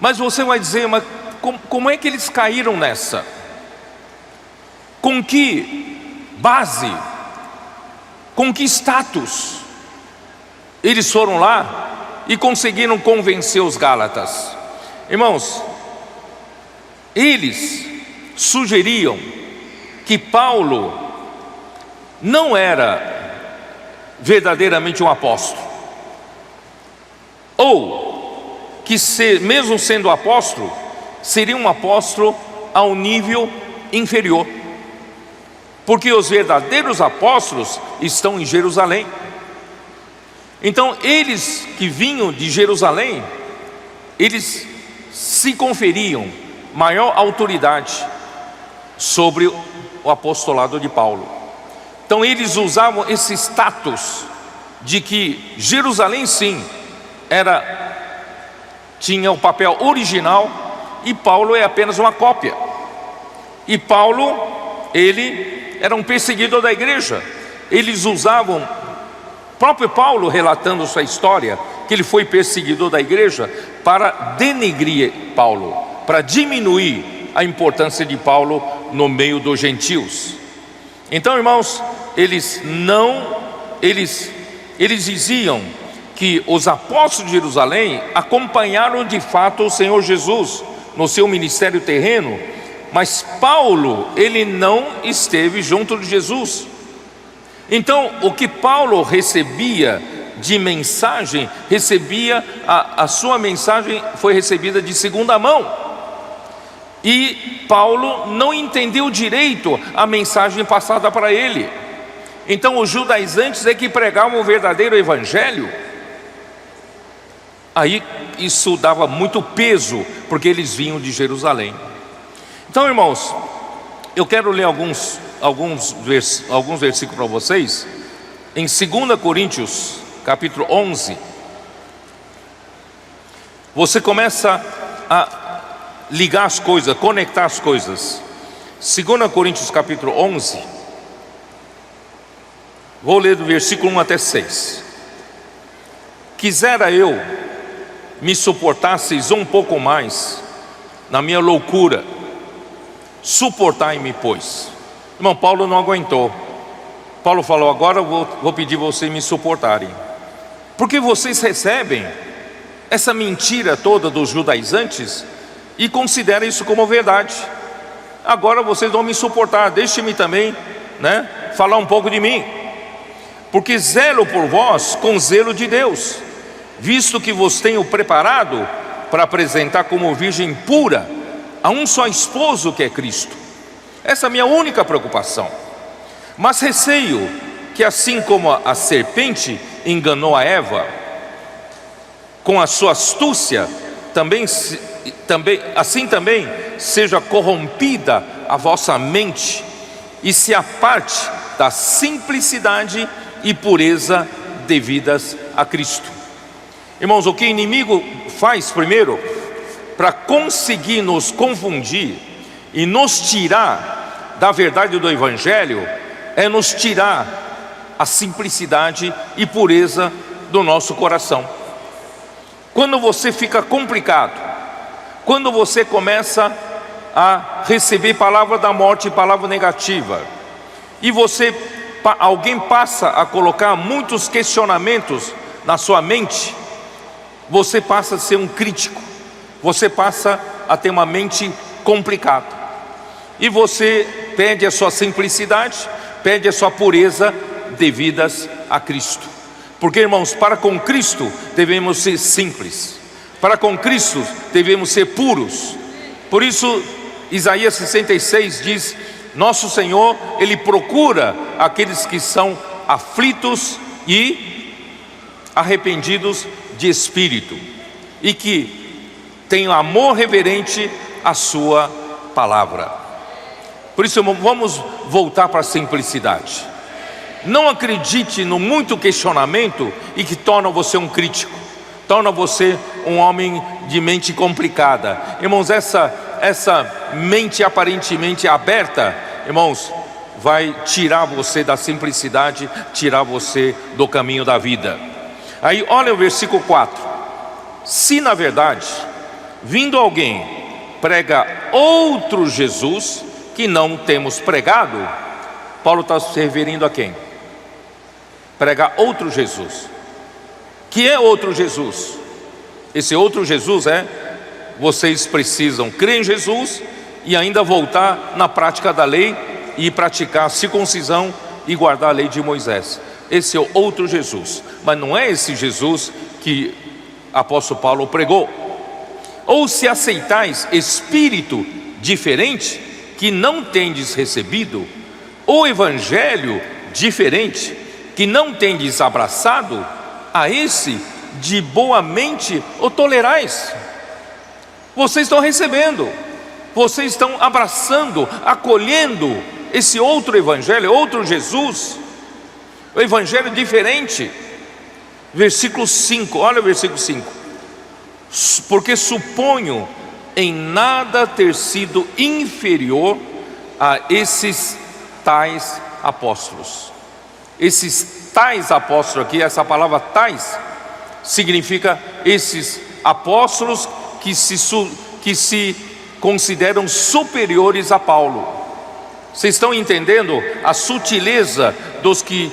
Mas você vai dizer, mas como é que eles caíram nessa? Com que base? Com que status eles foram lá e conseguiram convencer os Gálatas? Irmãos, eles sugeriam que Paulo não era verdadeiramente um apóstolo, ou que mesmo sendo apóstolo, seria um apóstolo a um nível inferior, porque os verdadeiros apóstolos estão em Jerusalém. Então eles que vinham de Jerusalém, eles se conferiam maior autoridade sobre o apostolado de Paulo. Então eles usavam esse status de que Jerusalém sim tinha o papel original e Paulo é apenas uma cópia. E Paulo, ele era um perseguidor da igreja. Eles usavam, próprio Paulo relatando sua história, que ele foi perseguidor da igreja, para denegrir Paulo, para diminuir a importância de Paulo no meio dos gentios. Então, irmãos, eles diziam que os apóstolos de Jerusalém acompanharam de fato o Senhor Jesus no seu ministério terreno, mas Paulo, ele não esteve junto de Jesus. Então, o que Paulo recebia de mensagem, a sua mensagem foi recebida de segunda mão. E Paulo não entendeu direito a mensagem passada para ele. Então os judaizantes é que pregavam o verdadeiro evangelho. Aí isso dava muito peso, porque eles vinham de Jerusalém. Então, irmãos, eu quero ler alguns versículos para vocês. Em 2 Coríntios, capítulo 11, você começa a ligar as coisas, conectar as coisas. 2 Coríntios capítulo 11, vou ler do versículo 1 até 6. Quisera eu me suportasseis um pouco mais na minha loucura, suportai-me, pois. Irmão, Paulo não aguentou. Paulo falou, agora eu vou pedir vocês me suportarem, porque vocês recebem essa mentira toda dos judaizantes e considera isso como verdade. Agora vocês vão me suportar, deixe-me também, falar um pouco de mim. Porque zelo por vós com zelo de Deus, visto que vos tenho preparado para apresentar como virgem pura a um só esposo, que é Cristo. Essa é a minha única preocupação. Mas receio que, assim como a serpente enganou a Eva com a sua astúcia, assim também seja corrompida a vossa mente e se aparte da simplicidade e pureza devidas a Cristo. Irmãos, o que o inimigo faz primeiro para conseguir nos confundir e nos tirar da verdade do evangelho é nos tirar a simplicidade e pureza do nosso coração. Quando você fica complicado, quando você começa a receber palavra da morte, palavra negativa, e alguém passa a colocar muitos questionamentos na sua mente, você passa a ser um crítico, você passa a ter uma mente complicada, e você perde a sua simplicidade, perde a sua pureza devidas a Cristo. Porque, irmãos, para com Cristo devemos ser simples, para com Cristo devemos ser puros. Por isso Isaías 66 diz, nosso Senhor, Ele procura aqueles que são aflitos e arrependidos de espírito, e que tenham amor reverente à sua palavra. Por isso, vamos voltar para a simplicidade. Não acredite no muito questionamento e que torna você um crítico, torna você um homem de mente complicada. Irmãos, essa mente aparentemente aberta, irmãos, vai tirar você da simplicidade, tirar você do caminho da vida. Aí olha o versículo 4. Se na verdade vindo alguém, prega outro Jesus que não temos pregado. Paulo está se referindo a quem? Prega outro Jesus. Que é outro Jesus? Esse outro Jesus é: vocês precisam crer em Jesus e ainda voltar na prática da lei e praticar a circuncisão e guardar a lei de Moisés. Esse é o outro Jesus, mas não é esse Jesus que o apóstolo Paulo pregou. Ou se aceitais espírito diferente que não tendes recebido, ou evangelho diferente que não tendes abraçado, a esse de boa mente o tolerais. Vocês estão recebendo, vocês estão abraçando, acolhendo esse outro evangelho, outro Jesus, o evangelho diferente. Versículo 5, olha o versículo 5: porque suponho em nada ter sido inferior a esses tais apóstolos. Esses tais apóstolos aqui, essa palavra tais, significa esses apóstolos que se consideram superiores a Paulo. Vocês estão entendendo a sutileza dos que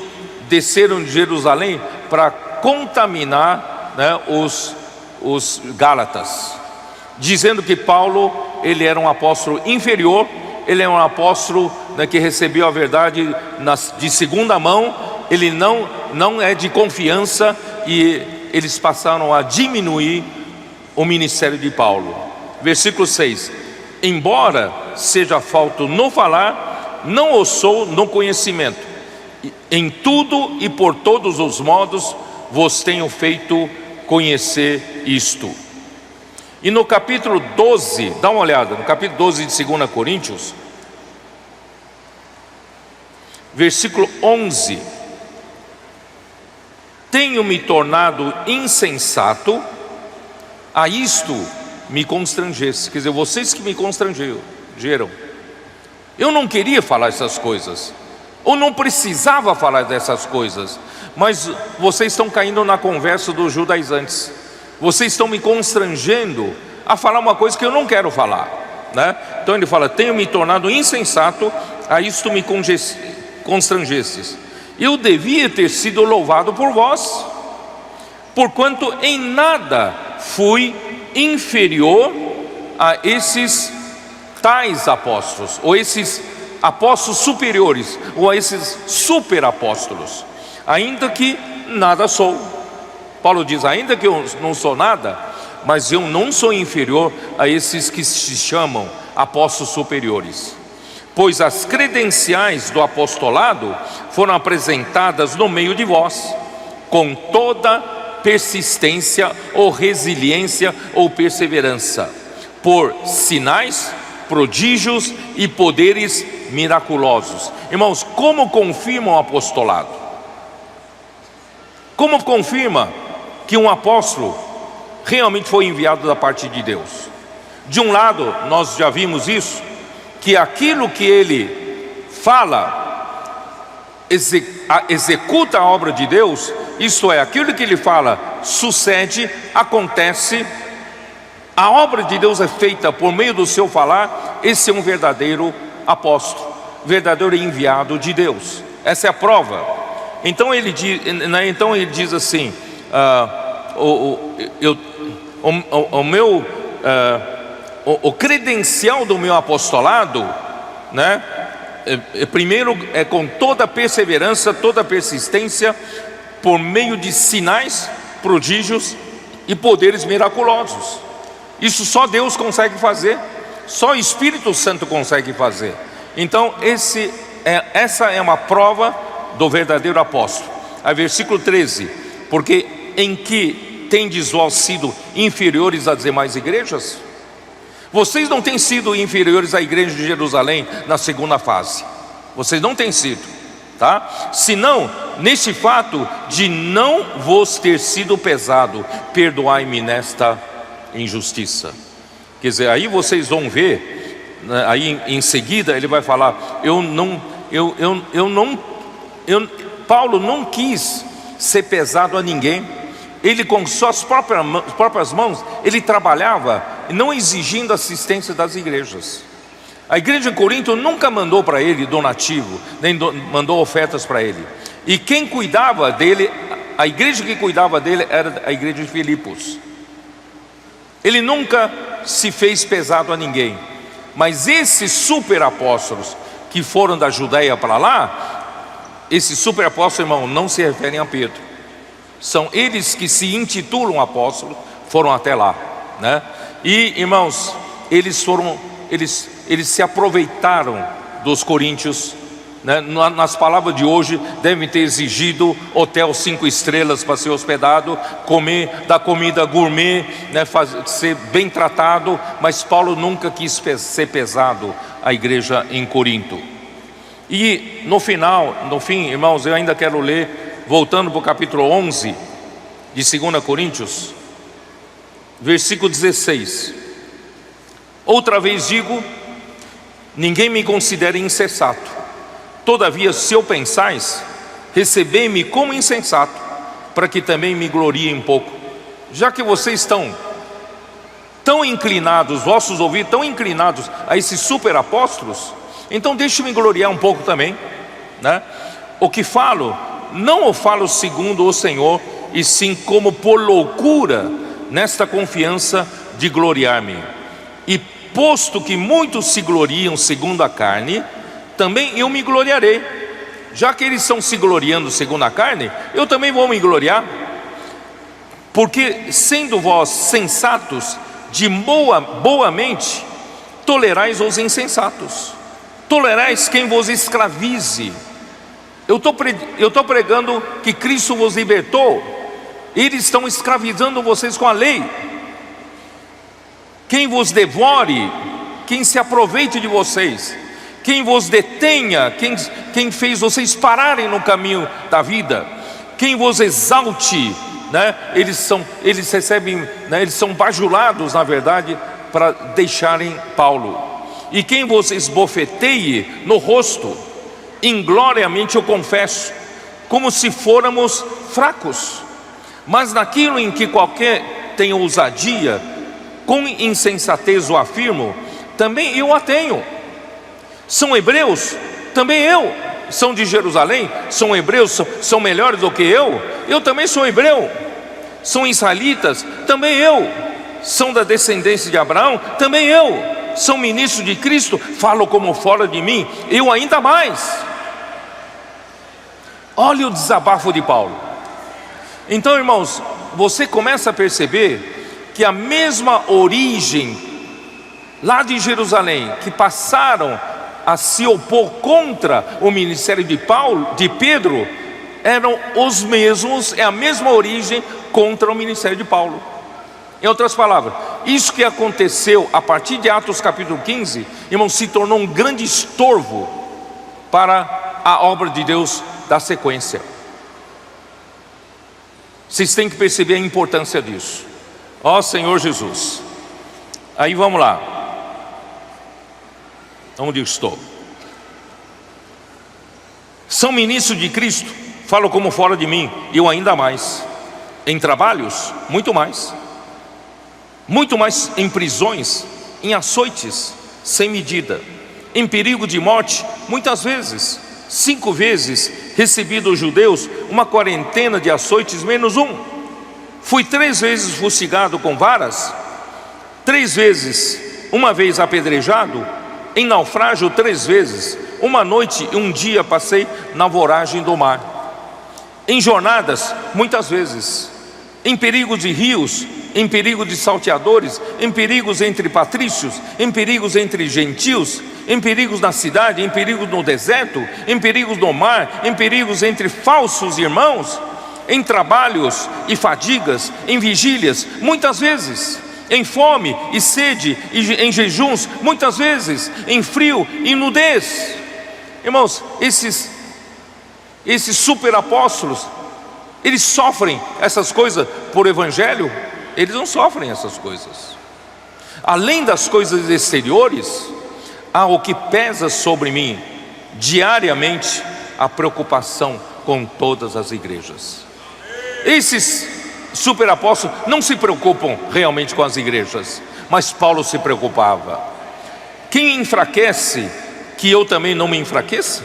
desceram de Jerusalém para contaminar, né, os Gálatas, dizendo que Paulo, ele era um apóstolo inferior, ele é um apóstolo, né, que recebeu a verdade de segunda mão, ele não é de confiança, e eles passaram a diminuir o ministério de Paulo. Versículo 6: embora seja falto no falar, não o sou no conhecimento. Em tudo e por todos os modos vos tenho feito conhecer isto. E no capítulo 12, dá uma olhada, no capítulo 12 de 2 Coríntios, versículo 11: tenho-me tornado insensato, a isto me constrangesse. Quer dizer, vocês que me constrangeram. Eu não queria falar essas coisas, ou não precisava falar dessas coisas, mas vocês estão caindo na conversa dos judaizantes. Vocês estão me constrangendo a falar uma coisa que eu não quero falar, né? Então ele fala: tenho me tornado insensato, a isto me constrangestes. Eu devia ter sido louvado por vós, porquanto em nada fui inferior a esses tais apóstolos, ou esses apóstolos superiores, ou a esses super apóstolos, ainda que nada sou. Paulo diz: ainda que eu não sou nada, mas eu não sou inferior a esses que se chamam apóstolos superiores. Pois as credenciais do apostolado foram apresentadas no meio de vós, com toda persistência ou resiliência ou perseverança, por sinais, prodígios e poderes miraculosos. Irmãos, como confirma o apostolado? Como confirma que um apóstolo realmente foi enviado da parte de Deus? De um lado, nós já vimos isso, que aquilo que ele fala, executa a obra de Deus, isto é, aquilo que ele fala sucede, acontece, a obra de Deus é feita por meio do seu falar. Esse é um verdadeiro apóstolo, verdadeiro enviado de Deus. Essa é a prova. Então ele diz assim: o credencial do meu apostolado, né, primeiro é com toda perseverança, toda persistência, por meio de sinais, prodígios e poderes miraculosos. Isso só Deus consegue fazer, só o Espírito Santo consegue fazer. Então essa é uma prova do verdadeiro apóstolo. Aí versículo 13: porque em que tendes vós sido inferiores às demais igrejas? Vocês não têm sido inferiores à igreja de Jerusalém na segunda fase. Vocês não têm sido, tá? Senão, neste fato de não vos ter sido pesado, perdoai-me nesta injustiça. Quer dizer, aí vocês vão ver, né, aí em seguida ele vai falar: Paulo não quis ser pesado a ninguém. Ele com suas próprias mãos, ele trabalhava não exigindo assistência das igrejas. A igreja em Corinto nunca mandou para ele donativo, nem mandou ofertas para ele. E quem cuidava dele, a igreja que cuidava dele era a igreja de Filipos. Ele nunca se fez pesado a ninguém. Mas esses super apóstolos que foram da Judéia para lá, esses super apóstolos, irmão, não se referem a Pedro. São eles que se intitulam apóstolos, foram até lá, né? E, irmãos, eles se aproveitaram dos coríntios, né? Nas palavras de hoje, devem ter exigido hotel 5 estrelas para ser hospedado, dar comida gourmet, né? Ser bem tratado. Mas Paulo nunca quis ser pesado à igreja em Corinto. E no fim, irmãos, eu ainda quero ler, voltando para o capítulo 11 de 2 Coríntios, versículo 16. Outra vez digo, ninguém me considere insensato. Todavia, se eu pensais, recebei-me como insensato, para que também me glorie um pouco. Já que vocês estão tão inclinados, vossos ouvidos tão inclinados a esses super apóstolos, então deixe-me gloriar um pouco também, né? O que falo, não o falo segundo o Senhor, e sim como por loucura, nesta confiança de gloriar-me. E posto que muitos se gloriam segundo a carne, também eu me gloriarei. Já que eles estão se gloriando segundo a carne, eu também vou me gloriar. Porque sendo vós sensatos, de boa mente, tolerais os insensatos, tolerais quem vos escravize. Eu estou pregando que Cristo vos libertou. Eles estão escravizando vocês com a lei. Quem vos devore, quem se aproveite de vocês, quem vos detenha, quem fez vocês pararem no caminho da vida, quem vos exalte, né? Eles recebem, né? Eles são bajulados, na verdade, para deixarem Paulo. E quem vos esbofeteie no rosto, ingloriamente eu confesso, como se fôramos fracos. Mas naquilo em que qualquer tenha ousadia, com insensatez o afirmo, também eu a tenho. São hebreus? Também eu. São de Jerusalém? São hebreus? São melhores do que eu? Eu também sou hebreu. São israelitas? Também eu. São da descendência de Abraão? Também eu. São ministros de Cristo? Falo como fora de mim? Eu ainda mais. Olha o desabafo de Paulo. Então, irmãos, você começa a perceber que a mesma origem lá de Jerusalém, que passaram a se opor contra o ministério de Pedro, eram os mesmos, é a mesma origem contra o ministério de Paulo. Em outras palavras, isso que aconteceu a partir de Atos capítulo 15, irmão, se tornou um grande estorvo para a obra de Deus da sequência. Vocês têm que perceber a importância disso. Ó Senhor Jesus. Aí vamos lá. Onde eu estou? São ministros de Cristo? Falo como fora de mim, eu ainda mais. Em trabalhos? Muito mais. Muito mais em prisões, em açoites, sem medida. Em perigo de morte, muitas vezes. 5 vezes recebi dos judeus uma quarentena de açoites menos um. Fui 3 vezes fustigado com varas, 3 vezes, uma vez apedrejado, em naufrágio 3 vezes, uma noite e um dia passei na voragem do mar. Em jornadas, muitas vezes, em perigo de rios, em perigo de salteadores, em perigos entre patrícios, em perigos entre gentios, em perigos na cidade, em perigos no deserto, em perigos no mar, em perigos entre falsos irmãos, em trabalhos e fadigas, em vigílias, muitas vezes, em fome e sede, e em jejuns, muitas vezes, em frio e nudez. Irmãos, esses super apóstolos, eles sofrem essas coisas por evangelho? Eles não sofrem essas coisas. Além das coisas exteriores, há o que pesa sobre mim diariamente, a preocupação com todas as igrejas. Esses super apóstolos não se preocupam realmente com as igrejas, Mas Paulo se preocupava: quem enfraquece, que eu também não me enfraqueça?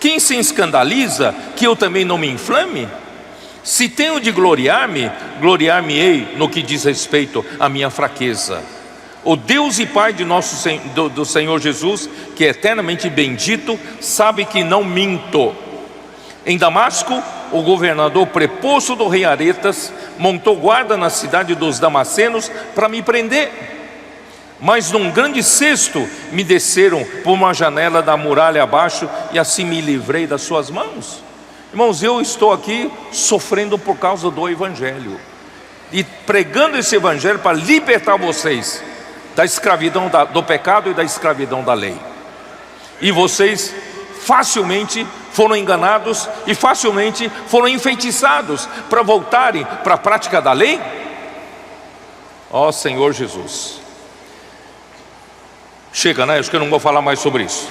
Quem se escandaliza, que eu também não me inflame? Se tenho de gloriar-me, gloriar-me-ei no que diz respeito à minha fraqueza. O Deus e Pai de do Senhor Jesus, que é eternamente bendito, sabe que não minto. Em Damasco, o governador preposto do rei Aretas montou guarda na cidade dos Damascenos para me prender. Mas num grande cesto me desceram por uma janela da muralha abaixo, e assim me livrei das suas mãos. Irmãos, eu estou aqui sofrendo por causa do Evangelho, e pregando esse Evangelho para libertar vocês da escravidão do pecado e da escravidão da lei. E vocês facilmente foram enganados e facilmente foram enfeitiçados para voltarem para a prática da lei. Ó Senhor Jesus. Chega, né? Acho que eu não vou falar mais sobre isso.